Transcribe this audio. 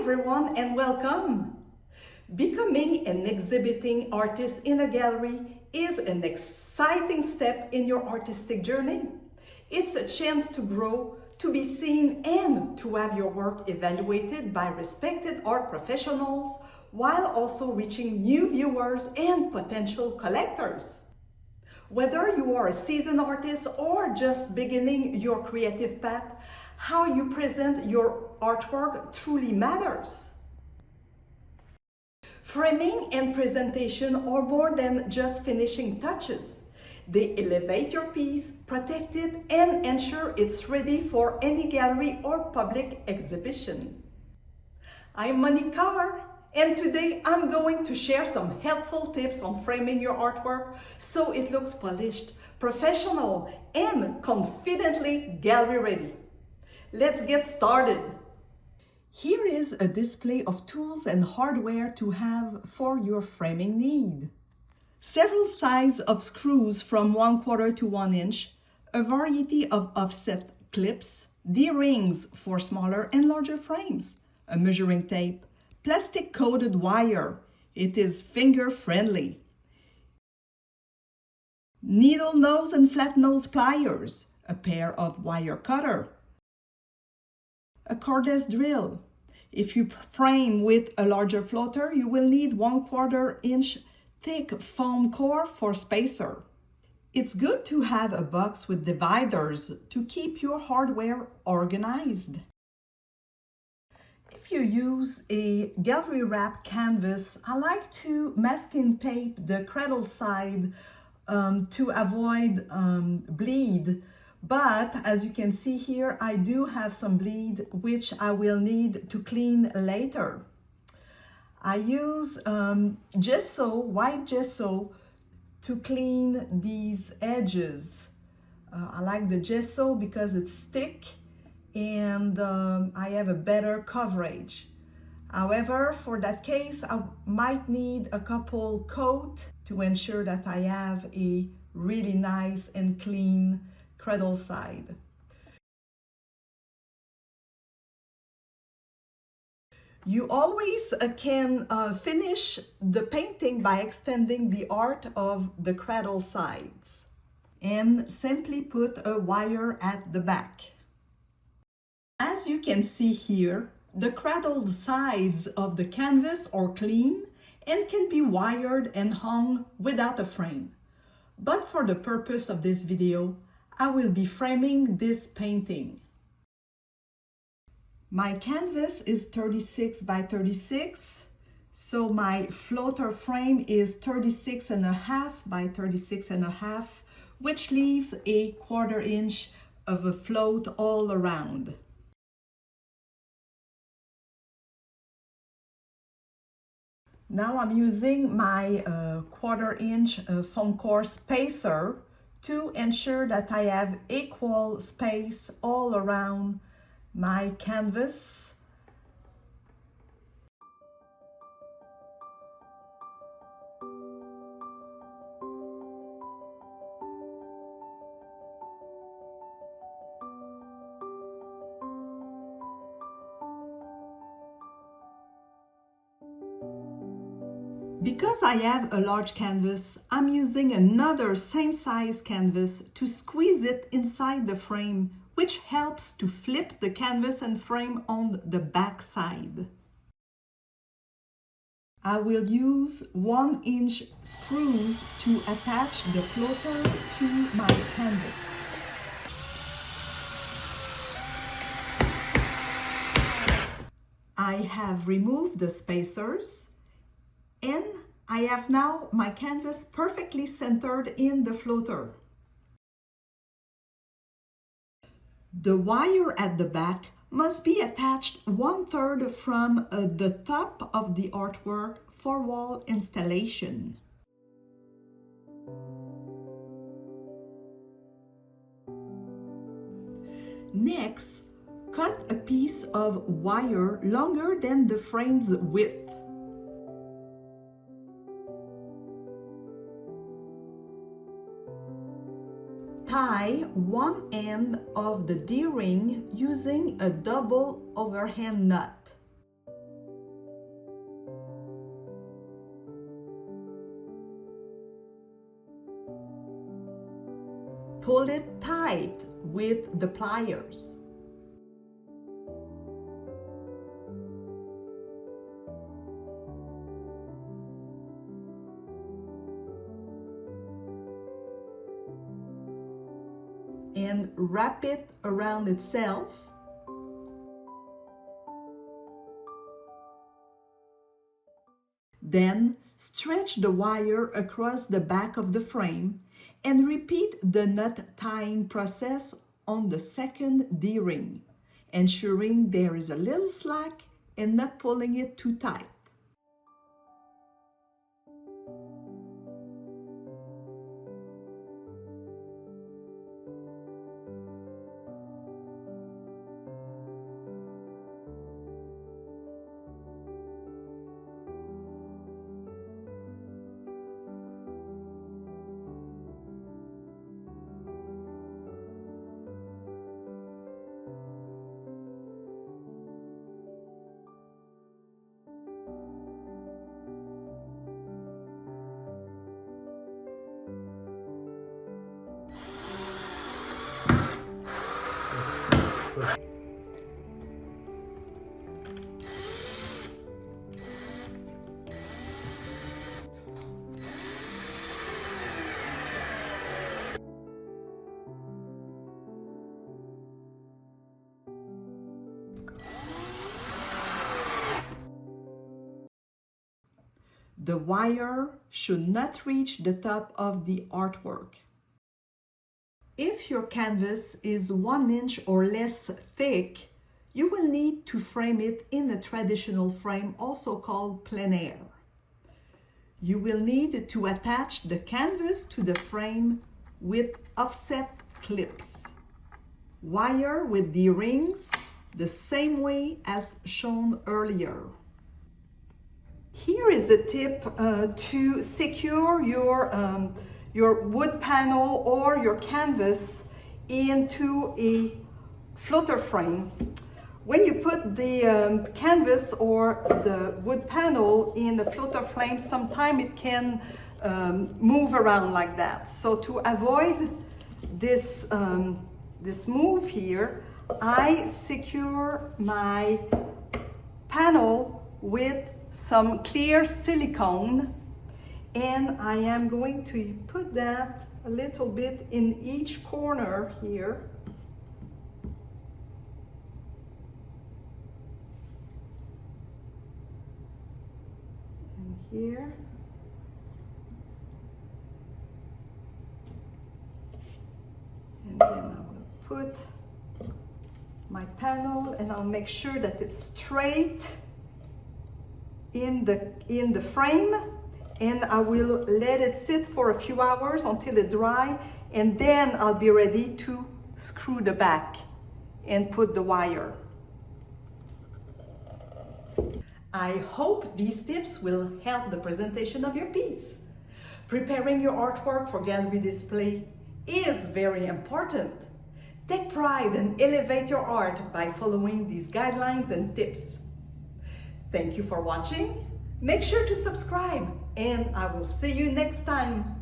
everyone and welcome! Becoming an exhibiting artist in a gallery is an exciting step in your artistic journey. It's a chance to grow, to be seen, and to have your work evaluated by respected art professionals while also reaching new viewers and potential collectors. Whether you are a seasoned artist or just beginning your creative path, how you present your artwork truly matters. Framing and presentation are more than just finishing touches. They elevate your piece, protect it, and ensure it's ready for any gallery or public exhibition. I'm Monique Carr, and today I'm going to share some helpful tips on framing your artwork so it looks polished, professional, and confidently gallery ready. Let's get started. Here is a display of tools and hardware to have for your framing need. Several sizes of screws from 1/4 to 1 inch, a variety of offset clips, D-rings for smaller and larger frames, a measuring tape, plastic coated wire. It is finger friendly. Needle nose and flat nose pliers, a pair of wire cutter, a cordless drill. If you frame with a larger floater, you will need 1/4 inch thick foam core for spacer. It's good to have a box with dividers to keep your hardware organized. If you use a gallery wrap canvas, I like to masking tape the cradle side to avoid bleed. But as you can see here, I do have some bleed, which I will need to clean later. I use gesso, white gesso, to clean these edges. I like the gesso because it's thick and I have a better coverage. However, for that case, I might need a couple coat to ensure that I have a really nice and clean cradle side. You always can finish the painting by extending the art of the cradle sides and simply put a wire at the back. As you can see here, the cradle sides of the canvas are clean and can be wired and hung without a frame. But for the purpose of this video, I will be framing this painting. My canvas is 36 by 36, so my floater frame is 36.5 by 36.5, which leaves a 1/4 inch of a float all around. Now I'm using my 1/4 inch foam core spacer to ensure that I have equal space all around my canvas. Because I have a large canvas, I'm using another same size canvas to squeeze it inside the frame, which helps to flip the canvas and frame on the back side. I will use 1 inch screws to attach the floater to my canvas. I have removed the spacers and I have now my canvas perfectly centered in the floater. The wire at the back must be attached 1/3 from the top of the artwork for wall installation. Next, cut a piece of wire longer than the frame's width. Tie one end of the D-ring using a double overhand nut. pull it tight with the pliers. And wrap it around itself. Then stretch the wire across the back of the frame and repeat the knot tying process on the second D-ring, ensuring there is a little slack and not pulling it too tight. The wire should not reach the top of the artwork. If your canvas is 1 inch or less thick, you will need to frame it in a traditional frame, also called plein air. You will need to attach the canvas to the frame with offset clips. Wire with the rings the same way as shown earlier. Here is a tip to secure your wood panel or your canvas into a floater frame. When you put the canvas or the wood panel in the floater frame, sometimes it can move around like that. So to avoid this, this move here, I secure my panel with some clear silicone, and I am going to put that a little bit in each corner here. And here. And then I will put my panel, and I'll make sure that it's straight in the frame, and I will let it sit for a few hours until it dry, and then I'll be ready to screw the back and put the wire. I hope these tips will help the presentation of your piece. Preparing your artwork for gallery display is very important. Take pride and elevate your art by following these guidelines and tips. Thank you for watching. Make sure to subscribe, and I will see you next time.